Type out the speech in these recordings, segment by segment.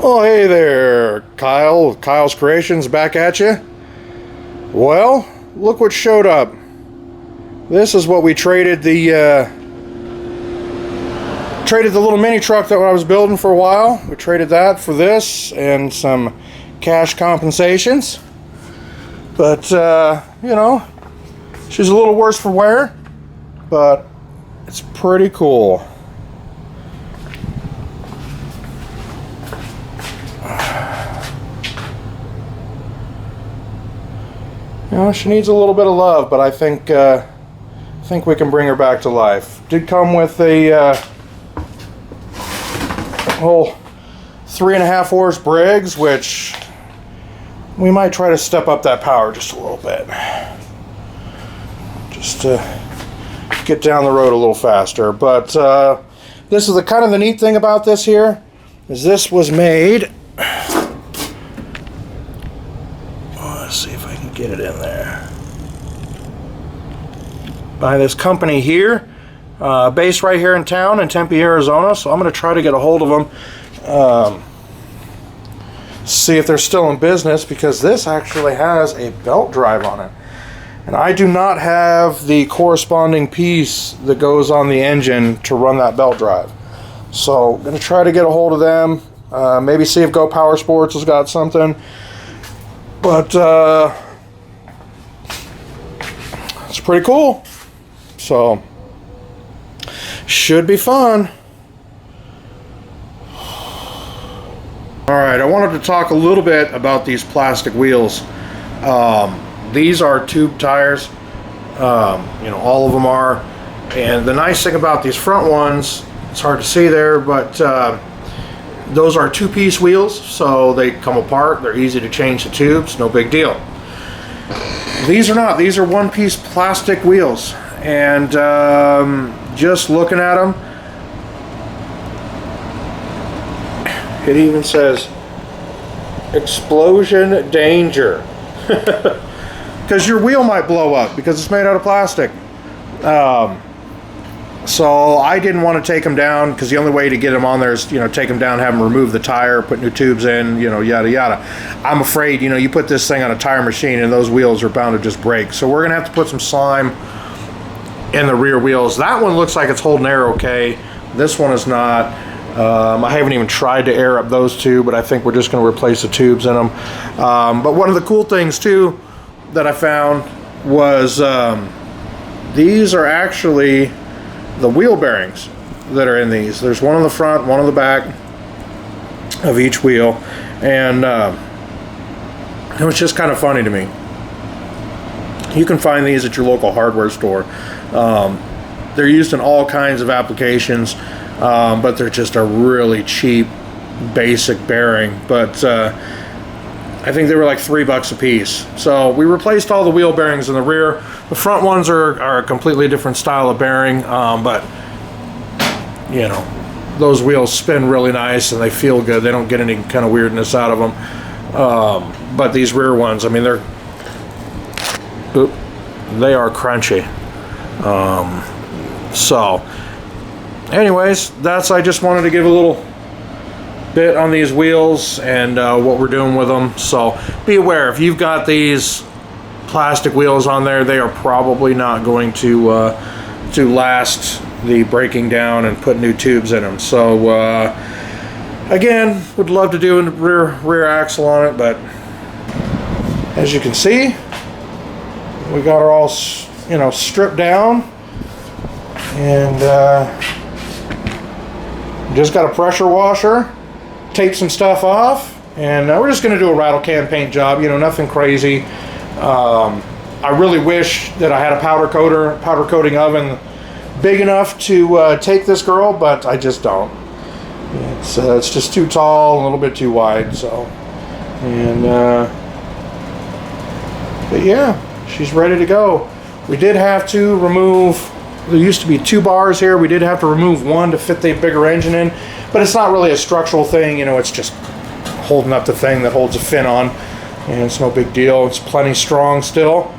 Oh, hey there, Kyle. Kyle's Creations back at you. Well, look what showed up. This is what we traded the little mini truck that I was building for a while. We traded that for this and some cash compensations. But, you know, she's a little worse for wear, but it's pretty cool. You know, she needs a little bit of love, but I think we can bring her back to life. Did come with a whole 3.5 horse Briggs, which we might try to step up that power just a little bit, just to get down the road a little faster. But this is the kind of the neat thing about this here is this was made. Let's see if I can get it in there. By this company here, based right here in town in Tempe, Arizona. So I'm going to try to get a hold of them, see if they're still in business, because this actually has a belt drive on it. And I do not have the corresponding piece that goes on the engine to run that belt drive. So I'm going to try to get a hold of them, maybe see if Go Power Sports has got something. But it's pretty cool. So should be fun. Alright, I wanted to talk a little bit about these plastic wheels. These are tube tires. You know, all of them are. And the nice thing about these front ones, it's hard to see there, but those are two-piece wheels, so they come apart. They're easy to change the tubes, no big deal. These are not. These are one-piece plastic wheels. And just looking at them, it even says explosion danger. Because your wheel might blow up because it's made out of plastic. So I didn't want to take them down, because the only way to get them on there is, you know, take them down, have them remove the tire, put new tubes in, you know, yada yada. I'm afraid, you know, you put this thing on a tire machine and those wheels are bound to just break. So we're gonna have to put some slime in the rear wheels. That one looks like it's holding air okay. This one is not. I haven't even tried to air up those two, but I think we're just going to replace the tubes in them. But one of the cool things too that I found was these are actually the wheel bearings that are in these. There's one on the front, one on the back of each wheel, and it was just kind of funny to me. You can find these at your local hardware store. They're used in all kinds of applications, but they're just a really cheap, basic bearing. But I think they were like $3 a piece. So we replaced all the wheel bearings in the rear. The front ones are a completely different style of bearing, but you know, those wheels spin really nice and they feel good. They don't get any kind of weirdness out of them. But these rear ones, I mean, they are crunchy. So anyways, I just wanted to give a little bit on these wheels and what we're doing with them. So be aware, if you've got these plastic wheels on there, they are probably not going to last the breaking down and put new tubes in them. So again, would love to do a rear axle on it, but as you can see, we got her all, you know, stripped down, and just got a pressure washer, tape some stuff off, and we're just going to do a rattle can paint job. You know, nothing crazy. I really wish that I had a powder coating oven big enough to take this girl, but I just don't. It's just too tall, a little bit too wide. So, and but yeah, she's ready to go. We did have to remove. There used to be 2 bars here. We did have to remove one to fit the bigger engine in, but it's not really a structural thing. You know, it's just holding up the thing that holds a fin on, and it's no big deal. It's plenty strong still.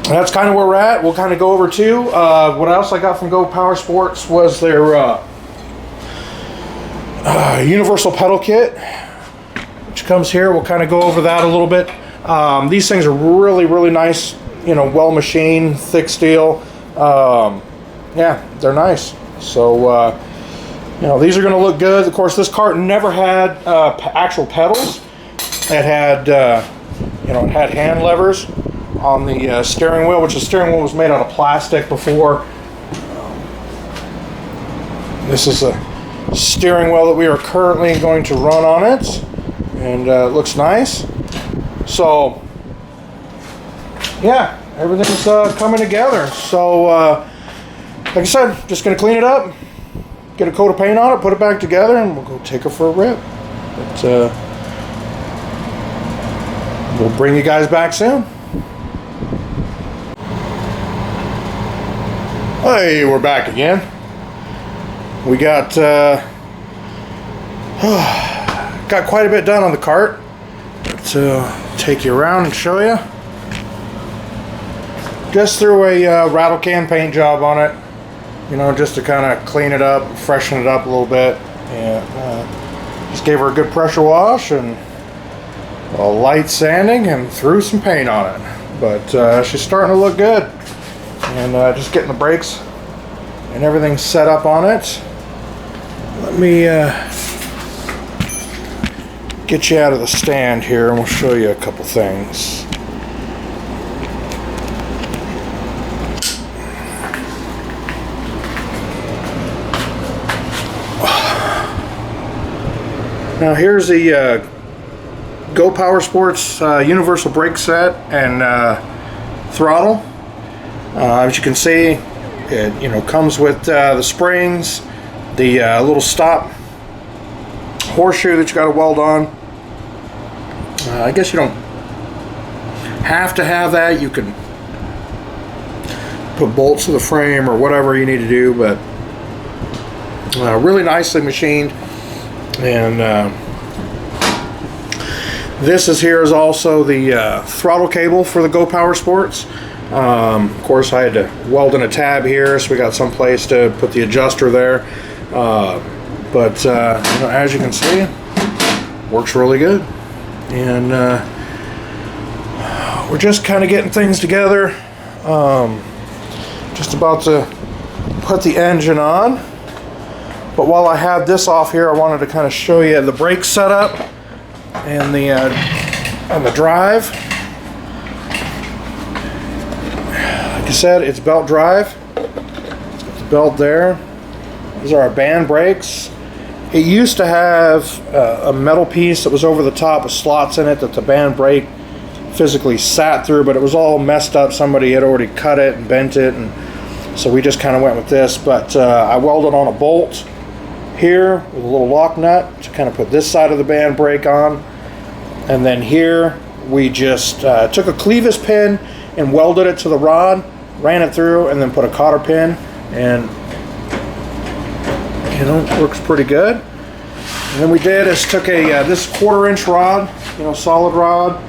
That's kind of where we're at. We'll kind of go over to what else I got from Go Power Sports was their universal pedal kit, which comes here. We'll kind of go over that a little bit. These things are really, really nice, you know, well machined, thick steel. Yeah, they're nice. So, you know, these are going to look good. Of course, this cart never had actual pedals. It had, you know, it had hand levers on the steering wheel, which the steering wheel was made out of plastic before. This is a steering wheel that we are currently going to run on it, and it looks nice. So yeah, everything's coming together. So like I said, just gonna clean it up, get a coat of paint on it, put it back together, and we'll go take her for a rip. But we'll bring you guys back soon. Hey, we're back again. We got got quite a bit done on the cart. Let's take you around and show you. Just threw a rattle can paint job on it, you know, just to kind of clean it up, freshen it up a little bit, and just gave her a good pressure wash and a light sanding and threw some paint on it. But she's starting to look good, and just getting the brakes and everything set up on it. Let me get you out of the stand here, and we'll show you a couple things. Now here's the Go Power Sports universal brake set and throttle. As you can see, it, you know, comes with the springs, the little stop horseshoe that you got to weld on. I guess you don't have to have that. You can put bolts to the frame or whatever you need to do, but really nicely machined. And this here is also the throttle cable for the Go Power Sports. Of course, I had to weld in a tab here, so we got some place to put the adjuster there. But you know, as you can see, works really good. And we're just kind of getting things together. Just about to put the engine on. But while I have this off here, I wanted to kind of show you the brake setup and the drive. Like I said, it's belt drive. It's got the belt there. These are our band brakes. It used to have a metal piece that was over the top with slots in it that the band brake physically sat through, but it was all messed up. Somebody had already cut it and bent it, and so we just kind of went with this. But I welded on a bolt here with a little lock nut to kind of put this side of the band brake on, and then here we just took a clevis pin and welded it to the rod, ran it through, and then put a cotter pin, and you know, works pretty good. And then we did is took a this 1/4 inch rod, you know, solid rod,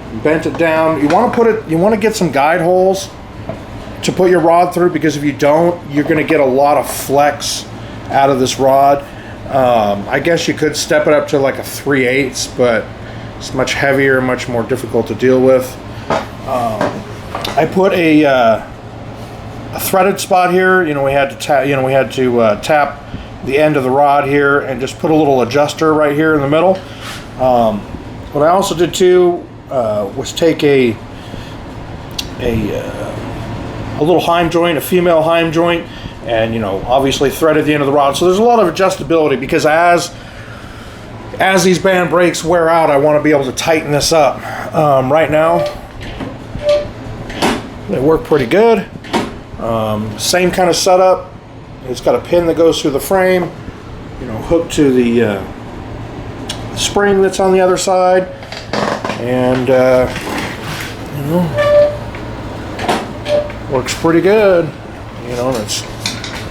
and bent it down. You want to put it, you want to get some guide holes to put your rod through, because if you don't, you're going to get a lot of flex out of this rod. I guess you could step it up to like a 3/8, but it's much heavier, much more difficult to deal with. I put a threaded spot here. You know, we had to tap. You know, we had to tap the end of the rod here and just put a little adjuster right here in the middle. What I also did too was take a little heim joint, a female heim joint, and you know, obviously threaded the end of the rod. So there's a lot of adjustability, because as these band brakes wear out, I want to be able to tighten this up. Right now, they work pretty good. Same kind of setup. It's got a pin that goes through the frame, you know, hooked to the spring that's on the other side, and you know, works pretty good. You know, and it's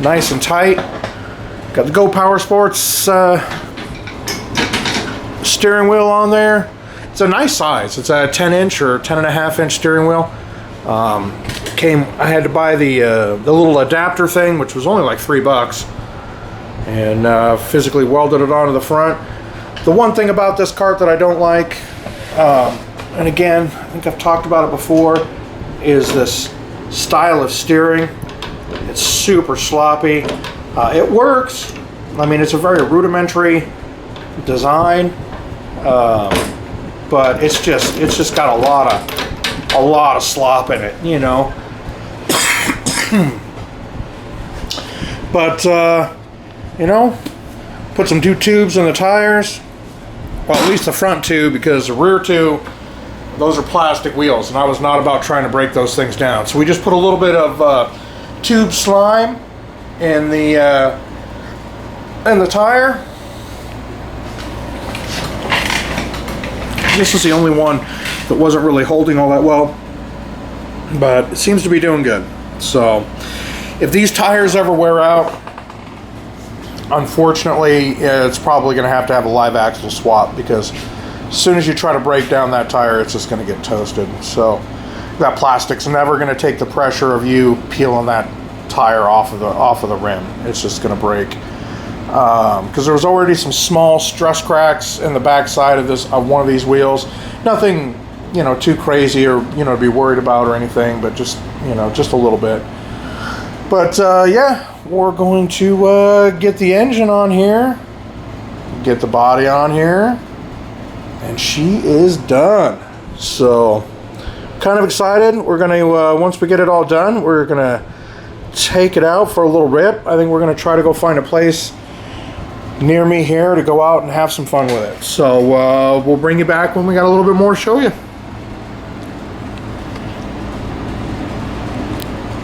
nice and tight. Got the Go Power Sports steering wheel on there. It's a nice size. It's a 10-inch or 10.5-inch steering wheel. I had to buy the little adapter thing, which was only like $3, and physically welded it onto the front. The one thing about this kart that I don't like, and again, I think I've talked about it before, is this style of steering. It's super sloppy. It works. I mean, it's a very rudimentary design, but it's just got a lot of slop in it, you know. But you know, put some new tubes in the tires. Well, at least the front two, because the rear two, those are plastic wheels, and I was not about trying to break those things down. So we just put a little bit of tube slime in the tire. This is the only one that wasn't really holding all that well, but it seems to be doing good. So if these tires ever wear out, unfortunately, it's probably going to have a live axle swap, because as soon as you try to break down that tire, it's just going to get toasted. So that plastic's never going to take the pressure of you peeling that tire off of the rim. It's just going to break. Because there was already some small stress cracks in the back side of one of these wheels. Nothing, you know, too crazy or, you know, to be worried about or anything, but just, you know, just a little bit. But yeah, we're going to get the engine on here, get the body on here, and she is done. So kind of excited. We're going to, once we get it all done, we're going to take it out for a little rip. I think we're going to try to go find a place near me here to go out and have some fun with it. So we'll bring you back when we got a little bit more to show you.